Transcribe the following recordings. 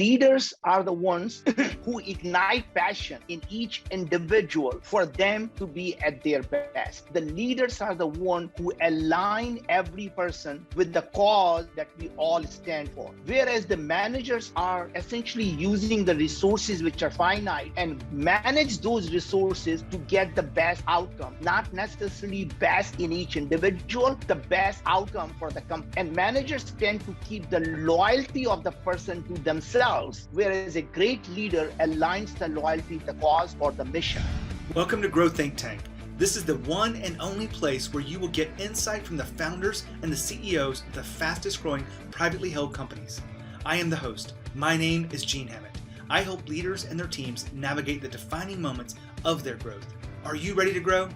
leaders are the ones who ignite passion in each individual for them to be at their best. The leaders are the ones who align every person with the cause that we all stand for. Whereas the managers are essentially using the resources which are finite and manage those resources to get the best outcome, not necessarily best in each individual, the best outcome for the company. And managers tend to keep the loyalty of the person to themselves, whereas a great leader aligns the loyalty to the cause or the mission. Welcome to Grow Think Tank. This is the one and only place where you will get insight from the founders and the CEOs of the fastest growing privately held companies. I am the host. My name is Gene Hammett. I help leaders and their teams navigate the defining moments of their growth. Are you ready to grow?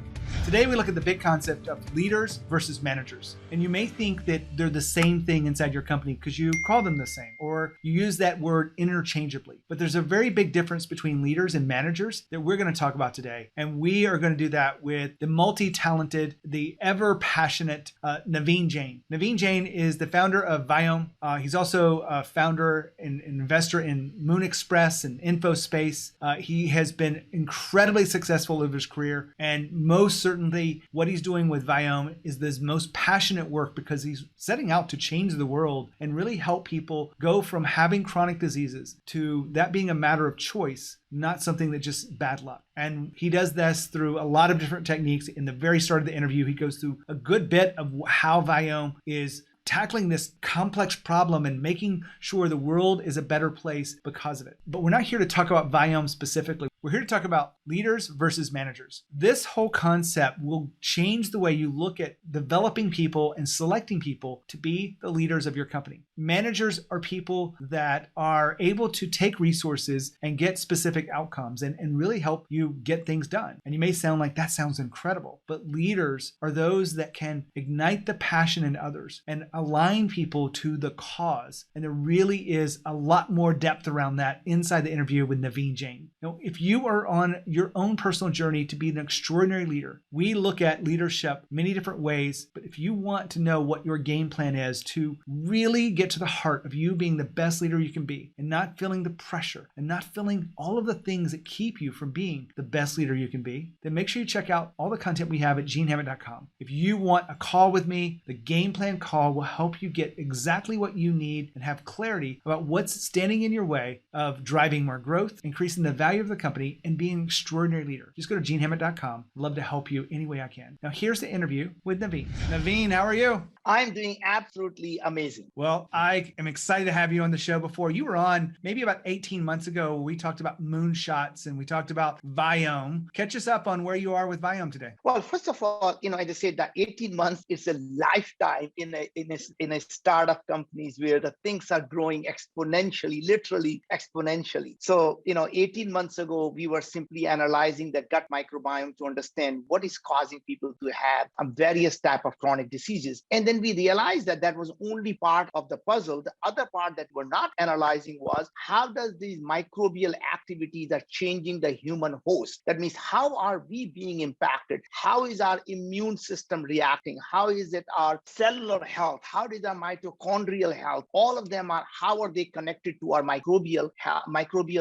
Today we look at the big concept of leaders versus managers. And you may think that they're the same thing inside your company because you call them the same, or you use that word interchangeably. But there's a very big difference between leaders and managers that we're going to talk about today. And we are going to do that with the multi-talented, the ever-passionate Naveen Jain. Naveen Jain is the founder of Viome. He's also a founder and investor in Moon Express and InfoSpace. He has been incredibly successful over his career, and most certainly what he's doing with Viome is this most passionate work because he's setting out to change the world and really help people go from having chronic diseases to that being a matter of choice, not something that just bad luck. And he does this through a lot of different techniques. In the very start of the interview, he goes through a good bit of how Viome is tackling this complex problem and making sure the world is a better place because of it. But we're not here to talk about Viome specifically. We're here to talk about leaders versus managers. This whole concept will change the way you look at developing people and selecting people to be the leaders of your company. Managers are people that are able to take resources and get specific outcomes and really help you get things done. And you may sound like that sounds incredible, but leaders are those that can ignite the passion in others and align people to the cause. And there really is a lot more depth around that inside the interview with Naveen Jain. Now, if you are on your own personal journey to be an extraordinary leader, we look at leadership many different ways. But if you want to know what your game plan is to really get to the heart of you being the best leader you can be and not feeling the pressure and not feeling all of the things that keep you from being the best leader you can be, then make sure you check out all the content we have at genehammett.com. If you want a call with me, the game plan call will help you get exactly what you need and have clarity about what's standing in your way of driving more growth, increasing the value of the company, and being an extraordinary leader. Just go to genehammett.com. I'd love to help you any way I can. Now here's the interview with Naveen. Naveen, how are you? I'm doing absolutely amazing. Well, I am excited to have you on the show. Before you were on maybe about 18 months ago, we talked about moonshots and we talked about Viome. Catch us up on where you are with Viome today. Well, first of all, I just said that 18 months is a lifetime in a startup companies where the things are growing exponentially, literally exponentially. So, 18 months ago, we were simply analyzing the gut microbiome to understand what is causing people to have various type of chronic diseases. And then we realized that that was only part of the puzzle. The other part that we're not analyzing was how does these microbial activities are changing the human host? That means how are we being impacted? How is our immune system reacting? How is it our cellular health? How is our mitochondrial health? All of them are how are they connected to our microbial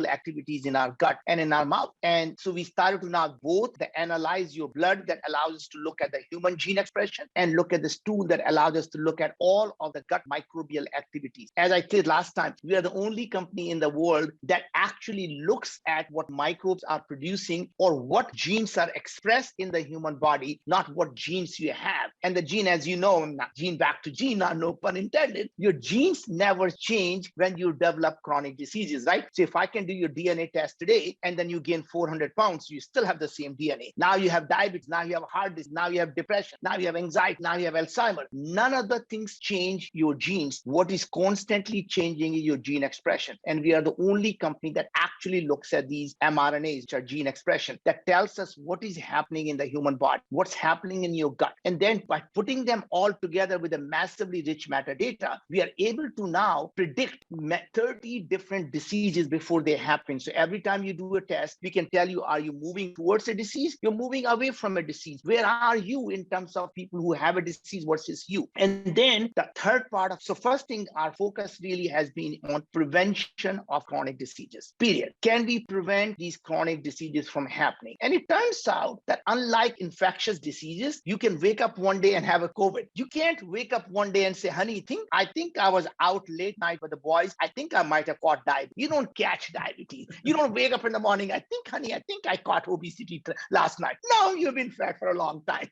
activities in our gut and in our mouth. And so we started to now both analyze your blood that allows us to look at the human gene expression and look at this tool that allows us to look at all of the gut microbial activities. As I said last time, we are the only company in the world that actually looks at what microbes are producing or what genes are expressed in the human body, not what genes you have. And the gene, as you know, not gene back to gene, no pun intended, your genes never change when you develop chronic diseases, right? So if I can do your DNA test today and then you gain 400 pounds, you still have the same DNA. Now you have diabetes, now you have heart disease, now you have depression, now you have anxiety, now you have Alzheimer's. None of the things change your genes. What is constantly changing is your gene expression. And we are the only company that actually actually looks at these mRNAs, which are gene expression, that tells us what is happening in the human body, what's happening in your gut. And then by putting them all together with a massively rich metadata, we are able to now predict 30 different diseases before they happen. So every time you do a test, we can tell you, are you moving towards a disease? You're moving away from a disease. Where are you in terms of people who have a disease versus you? And then the third part of, so first thing, our focus really has been on prevention of chronic diseases, period. Can we prevent these chronic diseases from happening? And it turns out that unlike infectious diseases, you can wake up one day and have a COVID. You can't wake up one day and say, honey, I think I was out late night with the boys. I think I might have caught diabetes. You don't catch diabetes. You don't wake up in the morning, I think I caught obesity last night. No, you've been fat for a long time.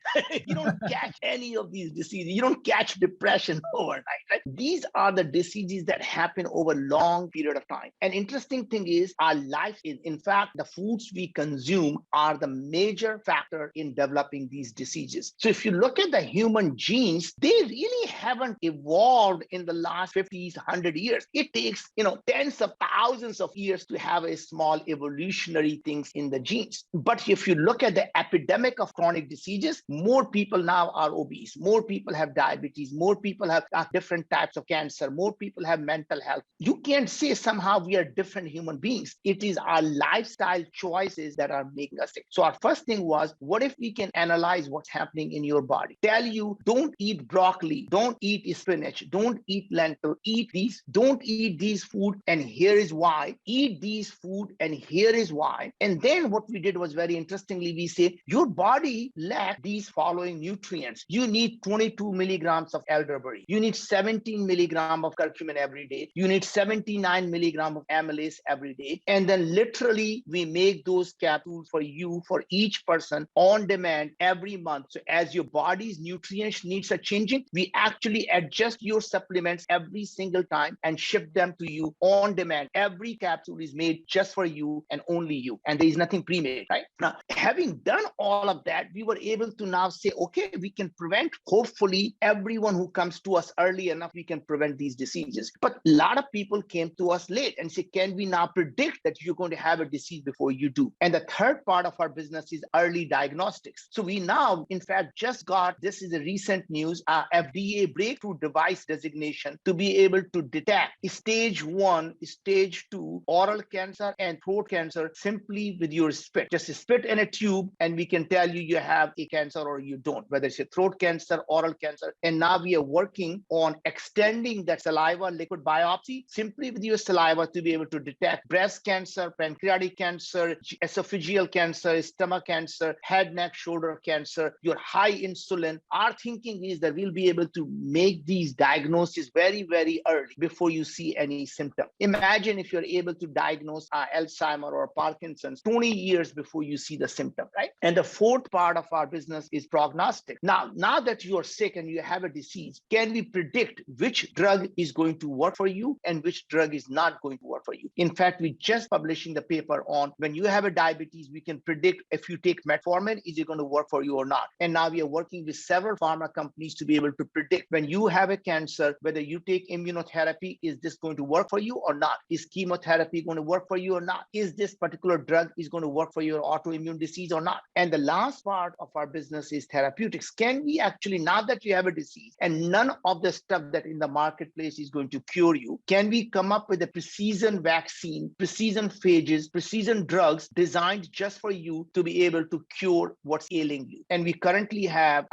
You don't catch any of these diseases. You don't catch depression overnight. Right? These are the diseases that happen over a long period of time. And interesting thing is our life is, in fact, the foods we consume are the major factor in developing these diseases. So if you look at the human genes, they really haven't evolved in the last 50, 100 years. It takes, tens of thousands of years to have a small evolutionary things in the genes. But if you look at the epidemic of chronic diseases, more people now are obese, more people have diabetes, more people have different types of cancer, more people have mental health. You can't say somehow we are different human beings. It is our lifestyle choices that are making us sick. So our first thing was, what if we can analyze what's happening in your body? Tell you, don't eat broccoli, don't eat spinach, don't eat lentil, eat these, don't eat these food, and here is why. Eat these food, and here is why. And then what we did was, very interestingly, we say, your body lacks these following nutrients. You need 22 milligrams of elderberry. You need 17 milligrams of curcumin every day. You need 79 milligrams of amylase every day. And then literally we make those capsules for you, for each person on demand every month. So as your body's nutrients needs are changing, we actually adjust your supplements every single time and ship them to you on demand. Every capsule is made just for you and only you. And there is nothing pre-made, right? Now, having done all of that, we were able to now say, okay, we can prevent, hopefully, everyone who comes to us early enough, we can prevent these diseases. But a lot of people came to us late and say, can we now predict that you're going to have a disease before you do? And the third part of our business is early diagnostics. So we now, in fact, just got, this is a recent news, FDA breakthrough device designation to be able to detect stage 1, stage 2 oral cancer and throat cancer simply with your spit. Just spit in a tube and we can tell you have a cancer or you don't, whether it's a throat cancer, oral cancer. And now we are working on extending that saliva liquid biopsy simply with your saliva to be able to detect breast cancer, pancreatic cancer, esophageal cancer, stomach cancer, head, neck, shoulder cancer, your high insulin. Our thinking is that we'll be able to make these diagnoses very, very early before you see any symptom. Imagine if you're able to diagnose Alzheimer or Parkinson's 20 years before you see the symptom, right? And the fourth part of our business is prognostic. Now that you are sick and you have a disease, can we predict which drug is going to work for you and which drug is not going to work for you? In fact, we just publishing the paper on when you have a diabetes, we can predict if you take metformin, is it going to work for you or not? And now we are working with several pharma companies to be able to predict when you have a cancer, whether you take immunotherapy, is this going to work for you or not? Is chemotherapy going to work for you or not? Is this particular drug is going to work for your autoimmune disease or not? And the last part of our business is therapeutics. Can we actually, now that you have a disease and none of the stuff that in the marketplace is going to cure you, can we come up with a precision vaccine, precision phages, precision drugs designed just for you to be able to cure what's ailing you? And we currently have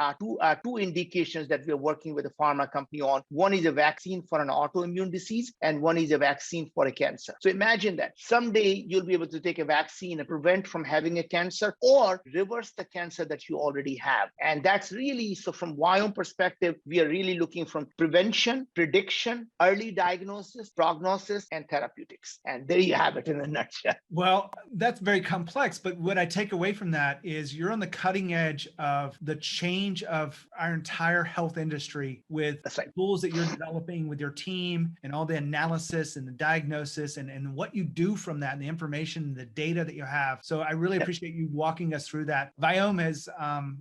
two indications that we are working with a pharma company on. One is a vaccine for an autoimmune disease and one is a vaccine for a cancer. So imagine that someday you'll be able to take a vaccine and prevent from having a cancer or reverse the cancer that you already have. And that's really, so from Viome perspective, we are really looking from prevention, prediction, early diagnosis, prognosis, and therapeutics. And there you have it in a nutshell. Well, That's very complex, but what I take away from that is you're on the cutting edge of the change of our entire health industry with That's right. tools that you're developing with your team and all the analysis and the diagnosis and what you do from that and the information and the data that you have. So I really appreciate you walking us through that. Viome is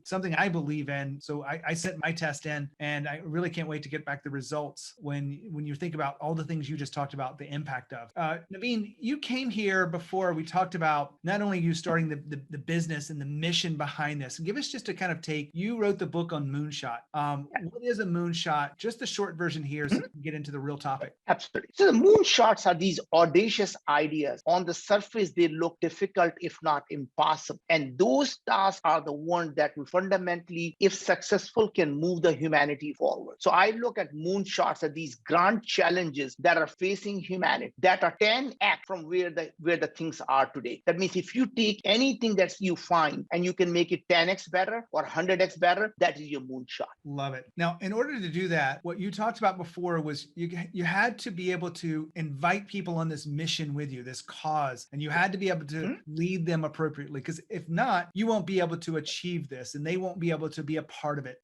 something I believe in. So I sent my test in, and I really can't wait to get back the results when you think about all the things you just talked about, the impact of. Naveen, you came here before we talked about not only you starting the business and the mission behind this. Give us just a kind of take. You wrote the book on Moonshot. What is a moonshot? Just the short version here so we can get into the real topic. Absolutely. So the moonshots are these audacious ideas. On the surface, they look difficult, if not impossible. And those tasks are the ones that will fundamentally, if successful, can move the humanity forward. So I look at moonshots as these grand challenges that are facing humanity that are 10x from where the things are today. That means if you take anything that you find and you can make it 10x better or 100x better, that is your moonshot. Love it. Now, in order to do that, what you talked about before was you had to be able to invite people on this mission with you, this cause, and you had to be able to lead them appropriately, because if not, you won't be able to achieve this and they won't be able to be a part of it.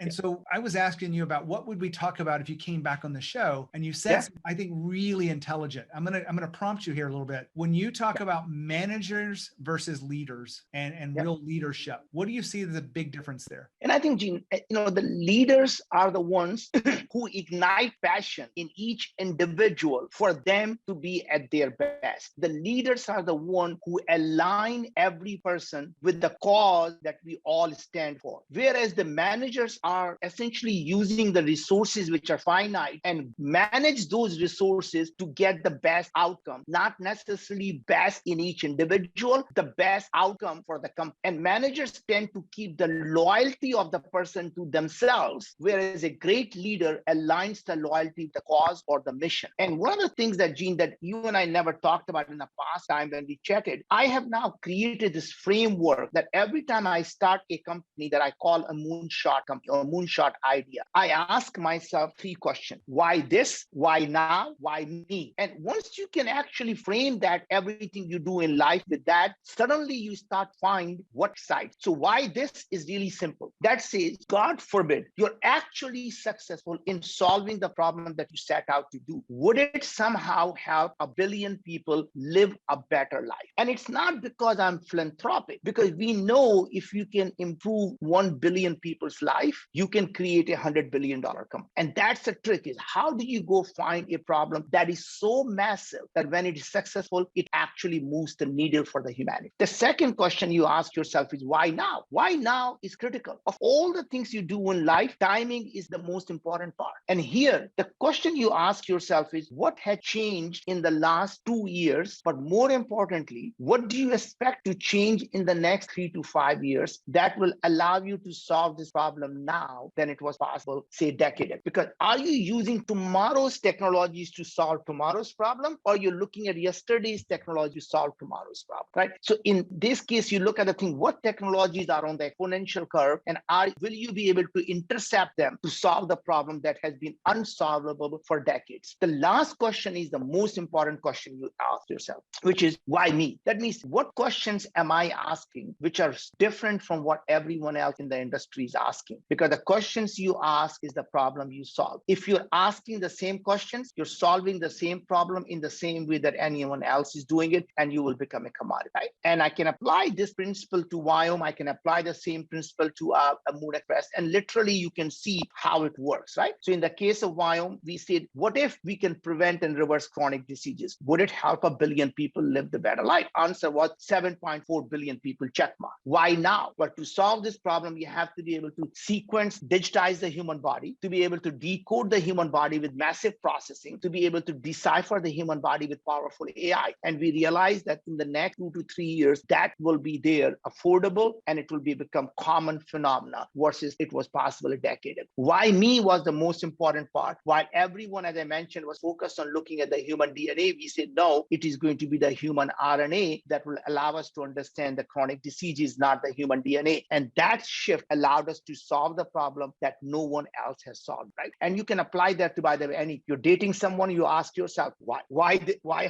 So I was asking you about what would we talk about if you came back on the show, and you said, I think, really intelligent. I'm gonna prompt you here a little bit. When you talk about managers versus leaders and real leadership, what do you see as a big difference there? And I think, Gene, the leaders are the ones who ignite passion in each individual for them to be at their best. The leaders are the ones who align every person with the cause that we all stand for. Whereas the managers are essentially using the resources which are finite and manage those resources to get the best outcome, not necessarily best in each individual, the best outcome for the company. And managers tend to keep the loyalty of the person to themselves, whereas a great leader aligns the loyalty to the cause or the mission. And one of the things that, Gene, that you and I never talked about in the past time when we chatted, I have now created this framework that every time I start a company that I call a moonshot company or moonshot idea, I ask myself 3 questions. Why this? Why now? Why me? And once you can actually frame that, everything you do in life with that, suddenly you start find what side. So why this is really simple. That says, God forbid, you're actually successful in solving the problem that you set out to do. Would it somehow help 1 billion people live a better life? And it's not because I'm philanthropic, because we know if you can improve 1 billion people's life, you can create $100 billion company. And that's the trick, is how do you go find a problem that is so massive that when it is successful, it actually moves the needle for the humanity. The second question you ask yourself is why now? Why now is critical. Of all the things you do in life, timing is the most important part. And here, the question you ask yourself is what had changed in the last 2 years? But more importantly, what do you expect to change in the next 3 to 5 years that will allow you to solve this problem now than it was possible, say, a decade ago? Because are you using tomorrow's technologies to solve tomorrow's problem, or you're looking at yesterday's technology to solve tomorrow's problem, right? So in this case, you look at the thing, what technologies are on the exponential curve, and will you be able to intercept them to solve the problem that has been unsolvable for decades? The last question is the most important question you ask yourself, which is why me? That means what questions am I asking which are different from what everyone else in the industry is asking? Because the questions you ask is the problem you solve. If you're asking the same questions, you're solving the same problem in the same way that anyone else is doing it, and you will become a commodity, right? And I can apply this principle to Viome. I can apply the same principle to a Moon Express, and literally you can see how it works, right? So in the case of Viome, we said, what if we can prevent and reverse chronic diseases? Would it help 1 billion people live the better life? Answer was 7.4 billion people, check mark. Why now? Well, to solve this problem, you have to be able to sequence, digitize the human body, to be able to decode the human body with massive processing, to be able to decipher the human body with powerful AI. And we realized that in the next 2 to 3 years, that will be there, affordable, and it will become common phenomena versus it was possible a decade ago. Why me was the most most important part. While everyone, as I mentioned, was focused on looking at the human DNA, we said, no, it is going to be the human RNA that will allow us to understand the chronic diseases, not the human DNA. And that shift allowed us to solve the problem that no one else has solved, right? And you can apply that to, by the way, you're dating someone, you ask yourself, why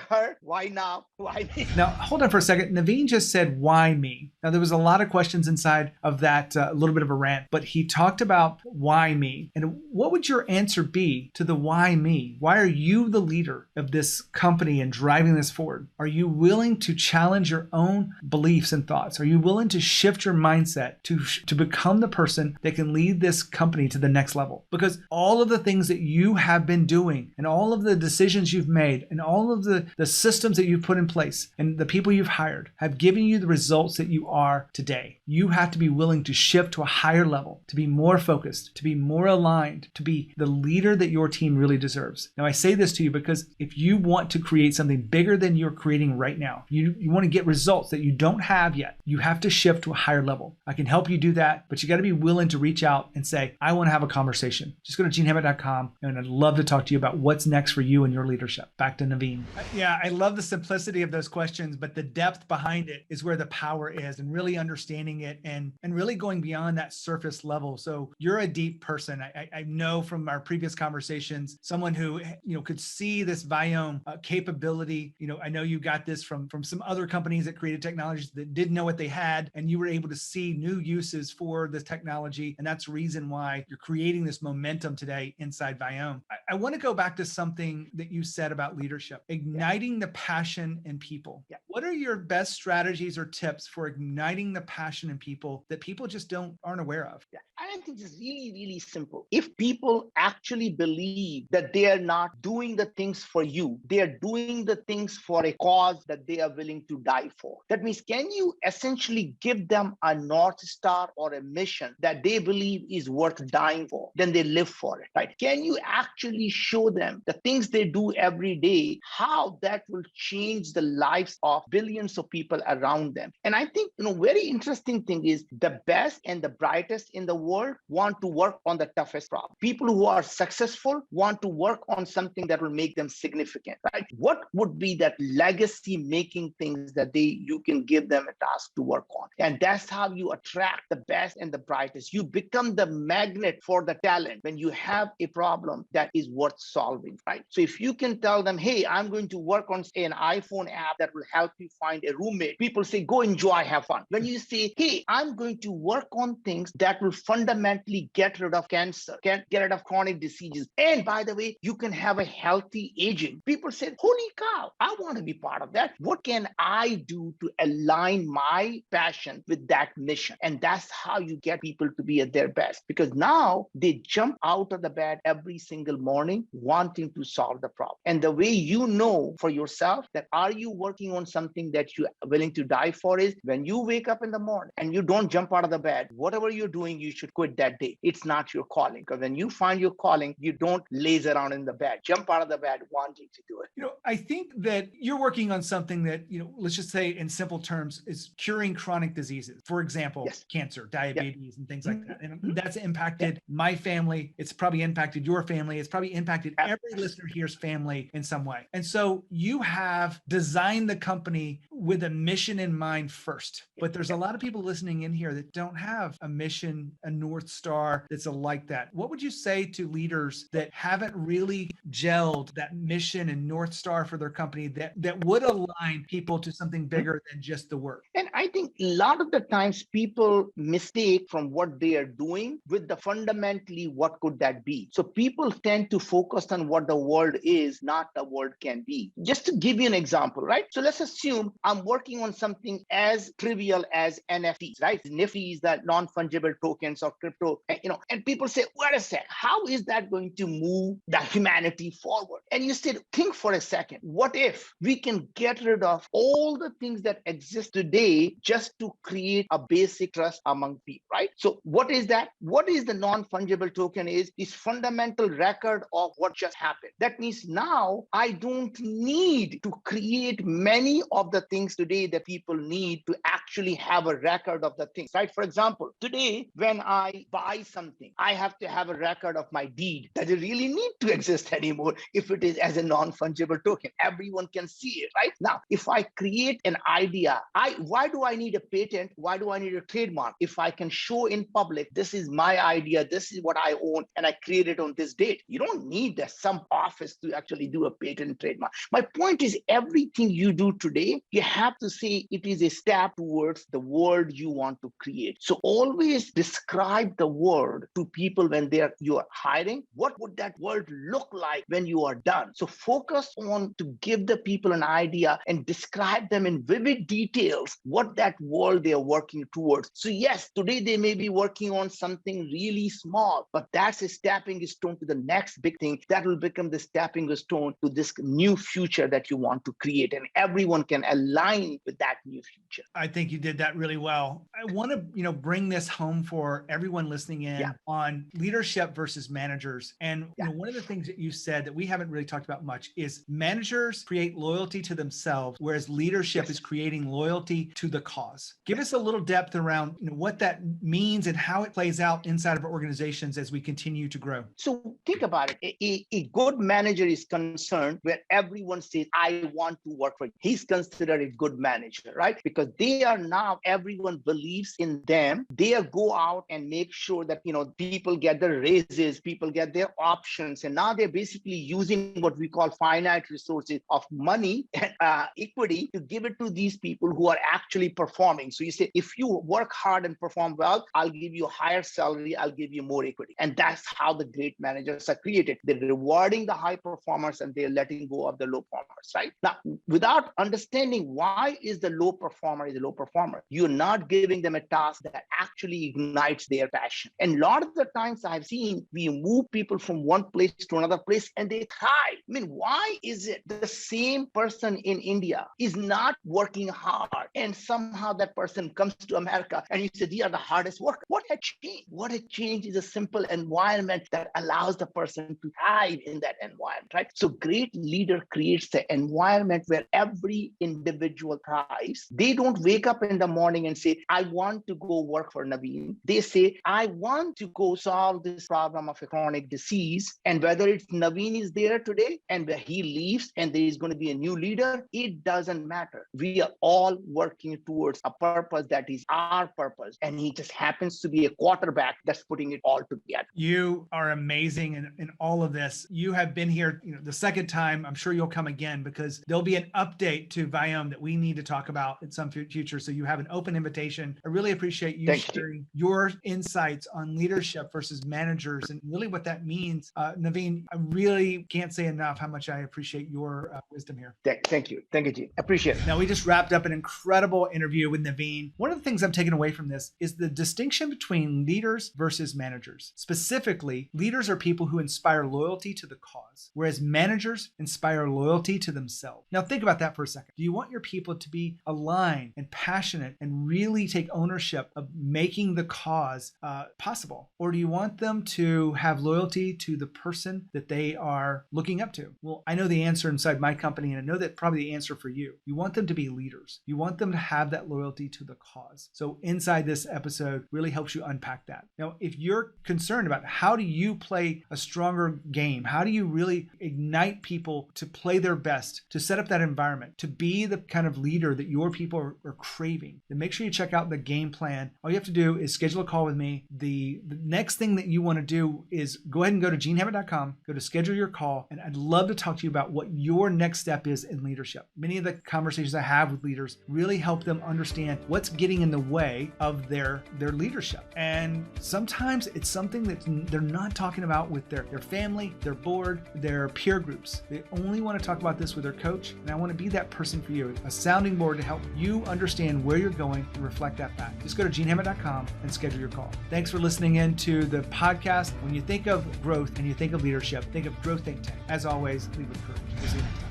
her? Why now? Why me? Now, hold on for a second. Naveen just said, why me? Now, there was a lot of questions inside of that, a little bit of a rant, but he talked about why me. And what would your answer be to the why me? Why are you the leader of this company and driving this forward? Are you willing to challenge your own beliefs and thoughts? Are you willing to shift your mindset to become the person that can lead this company to the next level? Because all of the things that you have been doing and all of the decisions you've made and all of the systems that you've put in place and the people you've hired have given you the results that you are today. You have to be willing to shift to a higher level, to be more focused, to be more aligned, to be the leader that your team really deserves. Now, I say this to you because if you want to create something bigger than you're creating right now, you want to get results that you don't have yet, you have to shift to a higher level. I can help you do that, but you got to be willing to reach out and say, I want to have a conversation. Just go to genehammett.com and I'd love to talk to you about what's next for you and your leadership. Back to Naveen. Yeah, I love the simplicity of those questions, but the depth behind it is where the power is, and really understanding it and really going beyond that surface level. So you're a deep person. I know from our previous conversations, someone who could see this Viome capability. I know you got this from some other companies that created technologies that didn't know what they had, and you were able to see new uses for this technology. And that's the reason why you're creating this momentum today inside Viome. I want to go back to something that you said about leadership, igniting the passion in people. Yeah. What are your best strategies or tips for igniting the passion in people that people just aren't aware of? Yeah. I think it's really, really simple. If people actually believe that they are not doing the things for you, they are doing the things for a cause that they are willing to die for. That means, can you essentially give them a North Star or a mission that they believe is worth dying for? Then they live for it, right? Can you actually show them the things they do every day, how that will change the lives of billions of people around them? And I think, very interesting thing is the best and the brightest in the world want to work on the toughest problem. People who are successful want to work on something that will make them significant, right? What would be that legacy making things that you can give them a task to work on? And that's how you attract the best and the brightest. You become the magnet for the talent when you have a problem that is worth solving, right? So if you can tell them, hey, I'm going to work on an iPhone app that will help you find a roommate, people say, go enjoy, have fun. When you say, hey, I'm going to work on things that will fundamentally get rid of cancer, get rid of chronic diseases, and by the way, you can have a healthy aging, people say, holy cow, I want to be part of that. What can I do to align my passion with that mission? And that's how you get people to be at their best, because now they jump out of the bed every single morning wanting to solve the problem. And the way you know for yourself that are you working on something that you're willing to die for is when you wake up in the morning and you don't jump out of the bed, whatever you're doing, you should quit that day. It's not your calling, because when you find your calling, you don't laze around in the bed, jump out of the bed wanting to do it. I think that you're working on something that, let's just say in simple terms, is curing chronic diseases. For example, cancer, diabetes, and things like that. And that's impacted my family. It's probably impacted your family. It's probably impacted every listener here's family in some way. And so you have designed the company with a mission in mind first. But there's a lot of people listening in here that don't have a mission, a North Star that's like that. What would you say to leaders that haven't really gelled that mission and North Star for their company that would align people to something bigger than just the work? And I think a lot of the times people mistake from what they are doing with the fundamentally what could that be. So people tend to focus on what the world is, not the world can be. Just to give you an example, right? So let's assume I'm working on something as trivial as NFTs, right? NFTs, that non-fungible tokens of crypto, and people say, wait a sec, how is that going to move the humanity forward? And you said, think for a second, what if we can get rid of all the things that exist today just to create a basic trust among people, right? So what is that? What is the non-fungible token is fundamental record of what just happened. That means now I don't need to create many of the things today that people need to actually actually have a record of the things, right? For example, today, when I buy something, I have to have a record of my deed. Does it really need to exist anymore if it is as a non-fungible token? Everyone can see it, right? Now, if I create an idea, why do I need a patent? Why do I need a trademark? If I can show in public, this is my idea, this is what I own, and I created on this date. You don't need some office to actually do a patent trademark. My point is, everything you do today, you have to say it is a step towards the world you want to create. So always describe the world to people when you are hiring. What would that world look like when you are done? So focus on to give the people an idea and describe them in vivid details what that world they are working towards. So yes, today they may be working on something really small, but that's a stepping stone to the next big thing that will become the stepping stone to this new future that you want to create, and everyone can align with that new future. I think you did that really well. I want to, bring this home for everyone listening in on leadership versus managers. And one of the things that you said that we haven't really talked about much is managers create loyalty to themselves, whereas leadership is creating loyalty to the cause. Give us a little depth around what that means and how it plays out inside of our organizations as we continue to grow. So think about it. A good manager is concerned where everyone says, I want to work for you. He's considered a good manager, right? Because they are now, everyone believes in them. They go out and make sure that, people get their raises, people get their options. And now they're basically using what we call finite resources of money and equity to give it to these people who are actually performing. So you say, if you work hard and perform well, I'll give you a higher salary, I'll give you more equity. And that's how the great managers are created. They're rewarding the high performers and they're letting go of the low performers, right? Now, without understanding why is the low performer is a low performer, you're not giving them a task that actually ignites their passion. And a lot of the times I've seen we move people from one place to another place and they thrive. I mean, why is it the same person in India is not working hard and somehow that person comes to America and you say, they are the hardest worker? What had changed? What had changed is a simple environment that allows the person to thrive in that environment, right? So great leader creates the environment where every individual thrives. They don't wake up in the morning and say, I want to go work for Naveen. They say, I want to go solve this problem of a chronic disease. And whether it's Naveen is there today and where he leaves and there is going to be a new leader, it doesn't matter. We are all working towards a purpose that is our purpose. And he just happens to be a quarterback that's putting it all together. You are amazing in all of this. You have been here the second time. I'm sure you'll come again because there'll be an update to Viome that we need to talk about in some future. So you have an open invitation. I really appreciate you sharing your insights on leadership versus managers and really what that means. Naveen, I really can't say enough how much I appreciate your wisdom here. Thank you. Thank you, Gene. Appreciate it. Now, we just wrapped up an incredible interview with Naveen. One of the things I'm taking away from this is the distinction between leaders versus managers. Specifically, leaders are people who inspire loyalty to the cause, whereas managers inspire loyalty to themselves. Now, think about that for a second. Do you want your people to be aligned and passionate and really take ownership of making the cause possible? Or do you want them to have loyalty to the person that they are looking up to? Well, I know the answer inside my company, and I know that probably the answer for you. You want them to be leaders. You want them to have that loyalty to the cause. So inside this episode really helps you unpack that. Now, if you're concerned about how do you play a stronger game, how do you really ignite people to play their best, to set up that environment, to be the kind of leader that your people are craving, then make sure you check out the game plan. All you have to do is schedule a call with me. The next thing that you want to do is go ahead and go to genehammett.com, go to schedule your call, and I'd love to talk to you about what your next step is in leadership. Many of the conversations I have with leaders really help them understand what's getting in the way of their leadership. And sometimes it's something that they're not talking about with their family, their board, their peer groups. They only want to talk about this with their coach, and I want to be that person for you, a sounding board to help you understand where you're going and reflect that back. Just go to genehammett.com and schedule your call. Thanks for listening in to the podcast. When you think of growth and you think of leadership, think of Growth Think Tank. As always, lead with courage. We'll see you next time.